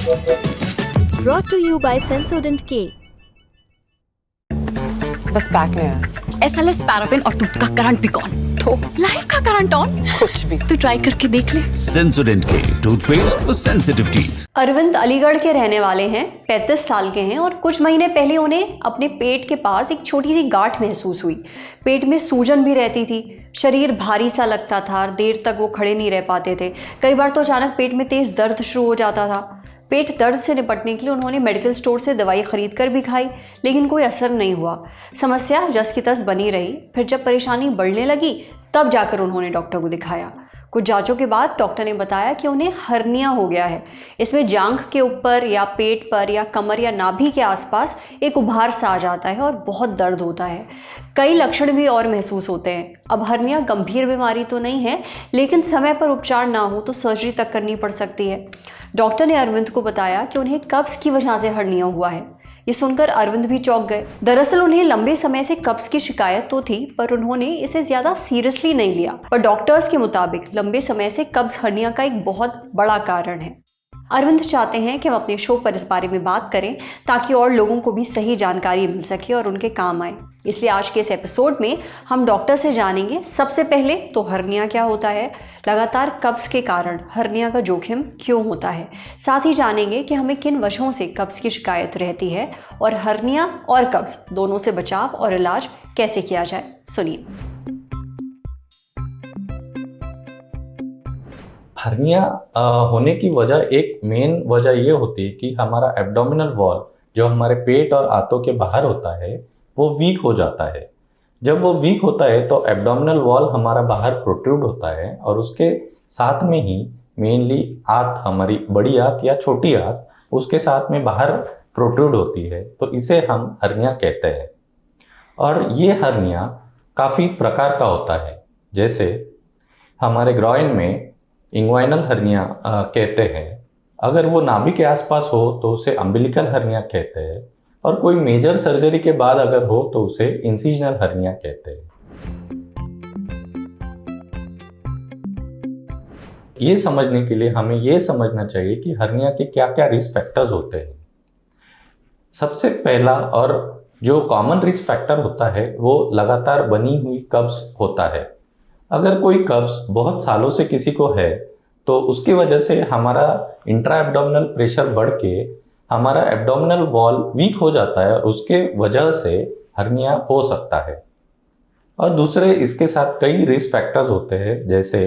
Brought to you by Sensodyne K. बस back नहीं आया। SLS पैराफिन और दूध का करंट भी कौन? तो लाइफ का करंट ऑन। कुछ भी। तो ट्राई करके देख ले। Sensodyne K toothpaste for sensitive teeth. Arvind Aligarh के रहने वाले हैं, 35 साल के हैं और कुछ महीने पहले उन्हें अपने पेट के पास एक छोटी सी गांठ महसूस हुई। पेट में सूजन भी रहती थी, शरीर भारी सा लगता था, देर तक वो खड़े नहीं रह पाते थे। कई बार तो अचानक पेट में तेज दर्द शुरू हो जाता था। पेट दर्द से निपटने के लिए उन्होंने मेडिकल स्टोर से दवाई खरीद कर भी खाई, लेकिन कोई असर नहीं हुआ। समस्या जस की तस बनी रही। फिर जब परेशानी बढ़ने लगी तब जाकर उन्होंने डॉक्टर को दिखाया। कुछ जांचों के बाद डॉक्टर ने बताया कि उन्हें हर्निया हो गया है। इसमें जांघ के ऊपर या पेट पर या कमर या नाभि के आसपास एक उभार सा आ जाता है और बहुत दर्द होता है। कई लक्षण भी और महसूस होते हैं। अब हर्निया गंभीर बीमारी तो नहीं है, लेकिन समय पर उपचार ना हो तो सर्जरी तक करनी पड़ सकती है। डॉक्टर ने अरविंद को बताया कि उन्हें कब्ज की वजह से हर्निया हुआ है। ये सुनकर अरविंद भी चौंक गए। दरअसल उन्हें लंबे समय से कब्ज की शिकायत तो थी, पर उन्होंने इसे ज्यादा सीरियसली नहीं लिया। पर डॉक्टर्स के मुताबिक लंबे समय से कब्ज हर्निया का एक बहुत बड़ा कारण है। अरविंद चाहते हैं कि हम अपने शो पर इस बारे में बात करें ताकि और लोगों को भी सही जानकारी मिल सके और उनके काम आए। इसलिए आज के इस एपिसोड में हम डॉक्टर से जानेंगे सबसे पहले तो हर्निया क्या होता है, लगातार कब्ज के कारण हर्निया का जोखिम क्यों होता है, साथ ही जानेंगे कि हमें किन वजहों से कब्ज की शिकायत रहती है और हर्निया और कब्ज दोनों से बचाव और इलाज कैसे किया जाए। सुनिए। हर्निया होने की वजह, एक मेन वजह ये होती है कि हमारा एब्डोमिनल वॉल जो हमारे पेट और आंतों के बाहर होता है वो वीक हो जाता है। जब वो वीक होता है तो एब्डोमिनल वॉल हमारा बाहर प्रोट्रूड होता है और उसके साथ में ही मेनली आंत, हमारी बड़ी आंत या छोटी आंत, उसके साथ में बाहर प्रोट्रूड होती है, तो इसे हम हर्निया कहते हैं। और ये हर्निया काफ़ी प्रकार का होता है। जैसे हमारे ग्रॉइन में इंग्वाइनल हर्निया कहते हैं। अगर वो नाभि के आसपास हो तो उसे अम्बिलिकल हर्निया कहते हैं, और कोई मेजर सर्जरी के बाद अगर हो तो उसे इंसिजनल हर्निया कहते हैं। ये समझने के लिए हमें ये समझना चाहिए कि हर्निया के क्या क्या रिस्क फैक्टर्स होते हैं। सबसे पहला और जो कॉमन रिस्क फैक्टर होता है वो लगातार बनी हुई कब्ज होता है। अगर कोई कब्ज बहुत सालों से किसी को है तो उसकी वजह से हमारा इंट्रा एब्डोमिनल प्रेशर बढ़ के हमारा एब्डोमिनल वॉल वीक हो जाता है और उसके वजह से हर्निया हो सकता है। और दूसरे इसके साथ कई रिस्क फैक्टर्स होते हैं, जैसे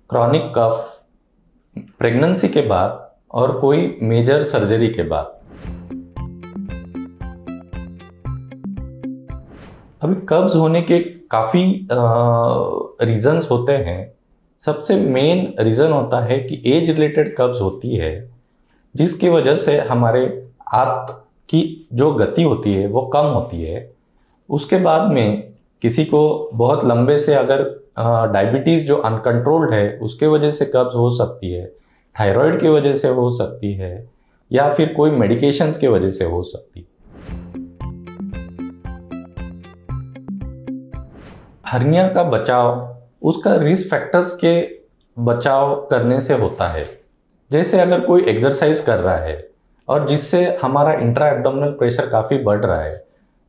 क्रॉनिक कफ, प्रेगनेंसी के बाद और कोई मेजर सर्जरी के बाद। अभी कब्ज होने के काफ़ी रीजंस होते हैं। सबसे मेन रीज़न होता है कि एज रिलेटेड कब्ज होती है, जिसकी वजह से हमारे आंत की जो गति होती है वो कम होती है। उसके बाद में किसी को बहुत लंबे से अगर डायबिटीज़ जो अनकंट्रोल्ड है उसके वजह से कब्ज हो सकती है, थायराइड की वजह से हो सकती है, या फिर कोई मेडिकेशंस की वजह से हो सकती है। हर्निया का बचाव उसका रिस्क फैक्टर्स के बचाव करने से होता है। जैसे अगर कोई एक्सरसाइज कर रहा है और जिससे हमारा इंट्रा एब्डोमिनल प्रेशर काफ़ी बढ़ रहा है,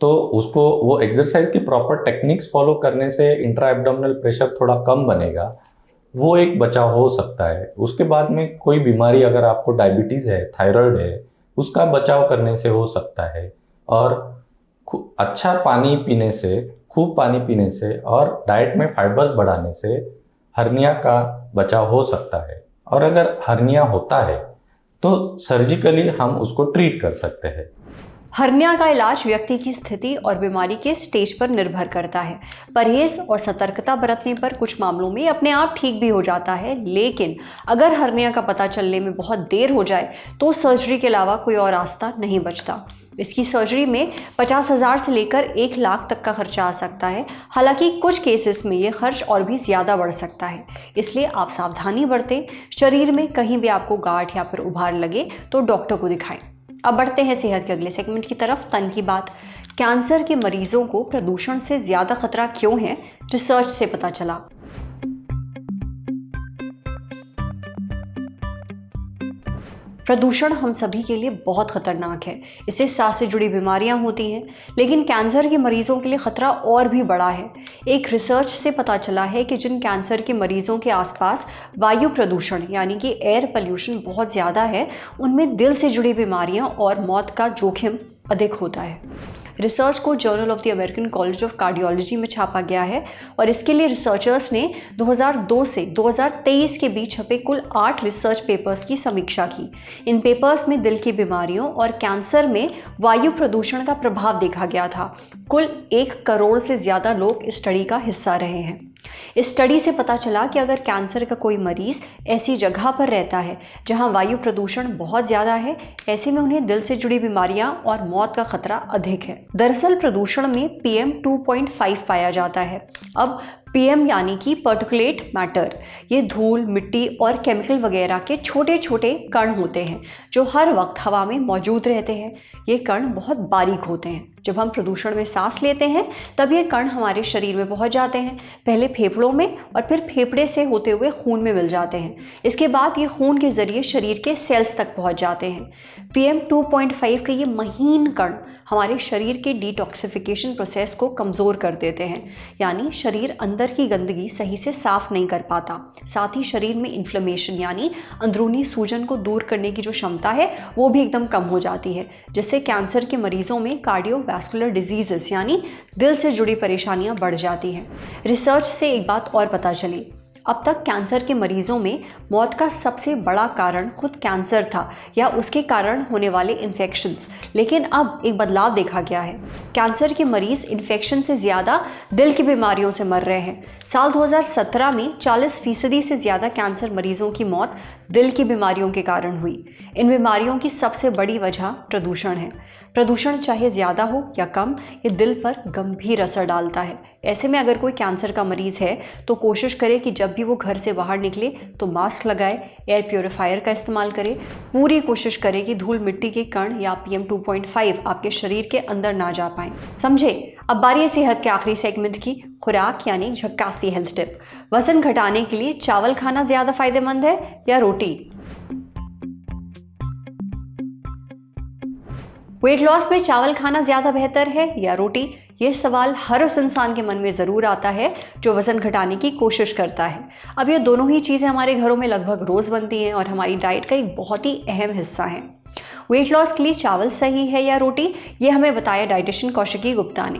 तो उसको वो एक्सरसाइज की प्रॉपर टेक्निक्स फॉलो करने से इंट्रा एब्डोमिनल प्रेशर थोड़ा कम बनेगा, वो एक बचाव हो सकता है। उसके बाद में कोई बीमारी, अगर आपको डायबिटीज़ है, थायराइड है, उसका बचाव करने से हो सकता है। और अच्छा पानी पीने से, खूब पानी पीने से और डाइट में फाइबर्स बढ़ाने से हर्निया का बचाव हो सकता है। और अगर हर्निया होता है तो सर्जिकली हम उसको ट्रीट कर सकते हैं। हर्निया का इलाज व्यक्ति की स्थिति और बीमारी के स्टेज पर निर्भर करता है। परहेज और सतर्कता बरतने पर कुछ मामलों में अपने आप ठीक भी हो जाता है, लेकिन अगर हर्निया का पता चलने में बहुत देर हो जाए तो सर्जरी के अलावा कोई और रास्ता नहीं बचता। इसकी सर्जरी में 50,000 से लेकर 1 लाख तक का खर्चा आ सकता है। हालांकि कुछ केसेस में ये खर्च और भी ज़्यादा बढ़ सकता है, इसलिए आप सावधानी बरतें। शरीर में कहीं भी आपको गांठ या फिर उभार लगे तो डॉक्टर को दिखाएं। अब बढ़ते हैं सेहत के अगले सेगमेंट की तरफ, तन की बात। कैंसर के मरीजों को प्रदूषण से ज़्यादा खतरा क्यों है, रिसर्च से पता चला। प्रदूषण हम सभी के लिए बहुत खतरनाक है। इससे सांस से जुड़ी बीमारियां होती हैं, लेकिन कैंसर के मरीजों के लिए खतरा और भी बड़ा है। एक रिसर्च से पता चला है कि जिन कैंसर के मरीजों के आसपास वायु प्रदूषण यानी कि एयर पोल्यूशन बहुत ज़्यादा है, उनमें दिल से जुड़ी बीमारियां और मौत का जोखिम अधिक होता है। रिसर्च को journal of the American college of cardiology में छापा गया है और इसके लिए रिसर्चर्स ने 2002 से 2023 के बीच छपे कुल 8 रिसर्च पेपर्स की समीक्षा की। इन पेपर्स में दिल की बीमारियों और कैंसर में वायु प्रदूषण का प्रभाव देखा गया था। कुल 1 करोड़ से ज़्यादा लोग इस स्टडी का हिस्सा रहे हैं। इस स्टडी से पता चला कि अगर कैंसर का कोई मरीज ऐसी जगह पर रहता है जहां वायु प्रदूषण बहुत ज़्यादा है, ऐसे में उन्हें दिल से जुड़ी बीमारियां और मौत का खतरा अधिक है। दरअसल प्रदूषण में PM 2.5 पाया जाता है। अब PM यानी कि पर्टिकुलेट मैटर, ये धूल, मिट्टी और केमिकल वगैरह के छोटे छोटे कण होते हैं जो हर वक्त हवा में मौजूद रहते हैं। ये कण बहुत बारीक होते हैं। जब हम प्रदूषण में सांस लेते हैं तब ये कण हमारे शरीर में पहुंच जाते हैं, पहले फेफड़ों में और फिर फेफड़े से होते हुए खून में मिल जाते हैं। इसके बाद ये खून के जरिए शरीर के सेल्स तक पहुंच जाते हैं। PM 2.5 के ये महीन कण हमारे शरीर के डिटॉक्सिफिकेशन प्रोसेस को कमज़ोर कर देते हैं, यानी शरीर अंदर की गंदगी सही से साफ नहीं कर पाता। साथ ही शरीर में इन्फ्लेमेशन यानी अंदरूनी सूजन को दूर करने की जो क्षमता है वो भी एकदम कम हो जाती है, जिससे कैंसर के मरीजों में कार्डियोवैस्कुलर डिजीजेस यानी दिल से जुड़ी परेशानियां बढ़ जाती हैं। रिसर्च से एक बात और पता चली, अब तक कैंसर के मरीजों में मौत का सबसे बड़ा कारण खुद कैंसर था या उसके कारण होने वाले इन्फेक्शंस, लेकिन अब एक बदलाव देखा गया है। कैंसर के मरीज इन्फेक्शन से ज़्यादा दिल की बीमारियों से मर रहे हैं। साल 2017 में 40% से ज़्यादा कैंसर मरीजों की मौत दिल की बीमारियों के कारण हुई। इन बीमारियों की सबसे बड़ी वजह प्रदूषण है। प्रदूषण चाहे ज़्यादा हो या कम, ये दिल पर गंभीर असर डालता है। ऐसे में अगर कोई कैंसर का मरीज़ है तो कोशिश करे कि जब भी वो घर से बाहर निकले तो मास्क लगाए, एयर प्योरीफायर का इस्तेमाल करे, पूरी कोशिश करे कि धूल मिट्टी के कण या PM 2.5 आपके शरीर के अंदर ना जा पाए। समझे? अब बारी है सेहत के आखिरी सेगमेंट की, खुराक यानी झक्कासी हेल्थ टिप। वजन घटाने के लिए चावल खाना ज़्यादा फायदेमंद है या रोटी? वेट लॉस में चावल खाना ज़्यादा बेहतर है या रोटी? ये सवाल हर उस इंसान के मन में ज़रूर आता है जो वज़न घटाने की कोशिश करता है। अब ये दोनों ही चीज़ें हमारे घरों में लगभग रोज़ बनती हैं और हमारी डाइट का एक बहुत ही अहम हिस्सा है। वेट लॉस के लिए चावल सही है या रोटी, ये हमें बताया डाइटिशियन कौशिकी गुप्ता ने।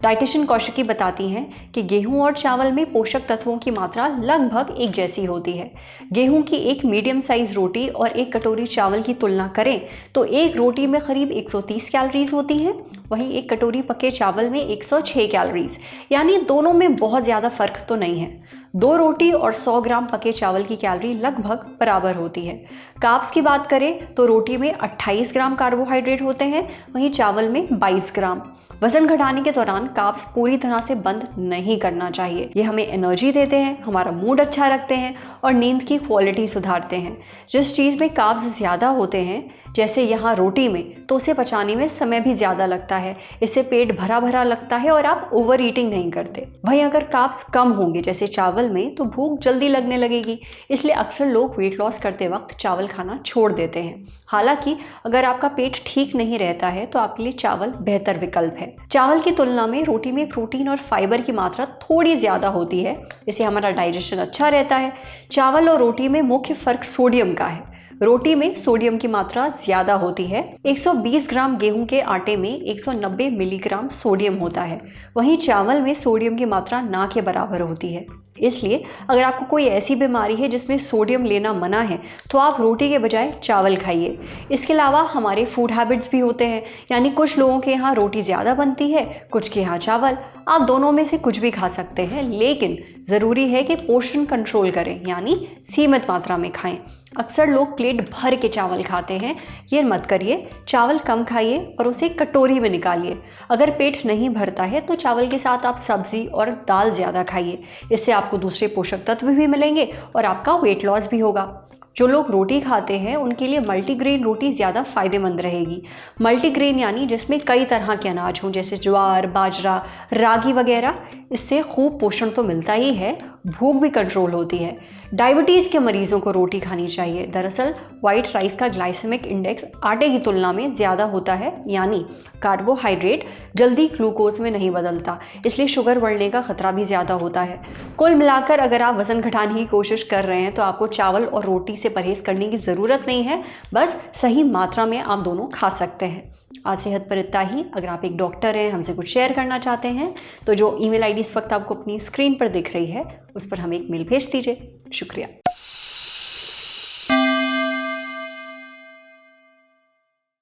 डाइटिशियन कौशिकी बताती हैं कि गेहूं और चावल में पोषक तत्वों की मात्रा लगभग एक जैसी होती है। गेहूं की एक मीडियम साइज रोटी और एक कटोरी चावल की तुलना करें तो एक रोटी में करीब 130 कैलोरीज होती हैं, वहीं एक कटोरी पके चावल में 106 कैलोरीज, यानी दोनों में बहुत ज़्यादा फर्क तो नहीं है। 2 रोटी और 100 ग्राम पके चावल की कैलोरी लगभग बराबर होती है। कार्ब्स की बात करें तो रोटी में 28 ग्राम कार्बोहाइड्रेट होते हैं, वहीं चावल में 22 ग्राम। वजन घटाने के दौरान कार्ब्स पूरी तरह से बंद नहीं करना चाहिए। ये हमें एनर्जी देते हैं, हमारा मूड अच्छा रखते हैं और नींद की क्वालिटी सुधारते हैं। जिस चीज़ में कार्ब्स ज़्यादा होते हैं, जैसे यहाँ रोटी में, तो उसे पचाने में समय भी ज़्यादा लगता है। इससे पेट भरा भरा लगता है और आप ओवर ईटिंग नहीं करते। वहीं अगर कार्ब्स कम होंगे जैसे चावल में, तो भूख जल्दी लगने लगेगी। इसलिए अक्सर लोग वेट लॉस करते वक्त चावल खाना छोड़ देते हैं। हालांकि अगर आपका पेट ठीक नहीं रहता है तो आपके लिए चावल बेहतर विकल्प है। चावल की तुलना में रोटी में प्रोटीन और फाइबर की मात्रा थोड़ी ज़्यादा होती है, इससे हमारा डाइजेशन अच्छा रहता है। चावल और रोटी में मुख्य फ़र्क सोडियम का है। रोटी में सोडियम की मात्रा ज़्यादा होती है। 120 ग्राम गेहूं के आटे में 190 मिलीग्राम सोडियम होता है, वहीं चावल में सोडियम की मात्रा ना के बराबर होती है। इसलिए अगर आपको कोई ऐसी बीमारी है जिसमें सोडियम लेना मना है तो आप रोटी के बजाय चावल खाइए। इसके अलावा हमारे फूड हैबिट्स भी होते हैं, यानी कुछ लोगों के यहाँ रोटी ज़्यादा बनती है, कुछ के यहाँ चावल। आप दोनों में से कुछ भी खा सकते हैं, लेकिन ज़रूरी है कि पोर्शन कंट्रोल करें, यानी सीमित मात्रा में खाएं। अक्सर लोग प्लेट भर के चावल खाते हैं, ये मत करिए। चावल कम खाइए और उसे कटोरी में निकालिए। अगर पेट नहीं भरता है तो चावल के साथ आप सब्जी और दाल ज़्यादा खाइए। इससे आपको दूसरे पोषक तत्व भी मिलेंगे और आपका वेट लॉस भी होगा। जो लोग रोटी खाते हैं उनके लिए मल्टीग्रेन रोटी ज़्यादा फायदेमंद रहेगी। मल्टीग्रेन यानी जिसमें कई तरह के अनाज हों, जैसे ज्वार, बाजरा, रागी वगैरह। इससे खूब पोषण तो मिलता ही है भूख भी कंट्रोल होती है। डायबिटीज़ के मरीजों को रोटी खानी चाहिए। दरअसल वाइट राइस का ग्लाइसेमिक इंडेक्स आटे की तुलना में ज़्यादा होता है, यानी कार्बोहाइड्रेट जल्दी ग्लूकोज में नहीं बदलता, इसलिए शुगर बढ़ने का खतरा भी ज़्यादा होता है। कुल मिलाकर अगर आप वज़न घटाने की कोशिश कर रहे हैं तो आपको चावल और रोटी से परहेज़ करने की ज़रूरत नहीं है, बस सही मात्रा में आप दोनों खा सकते हैं। आज सेहत पर इतना ही। अगर आप एक डॉक्टर हैं, हमसे कुछ शेयर करना चाहते हैं तो जो ईमेल आईडी इस वक्त आपको अपनी स्क्रीन पर दिख रही है उस पर हमें एक मेल भेज दीजिए। शुक्रिया।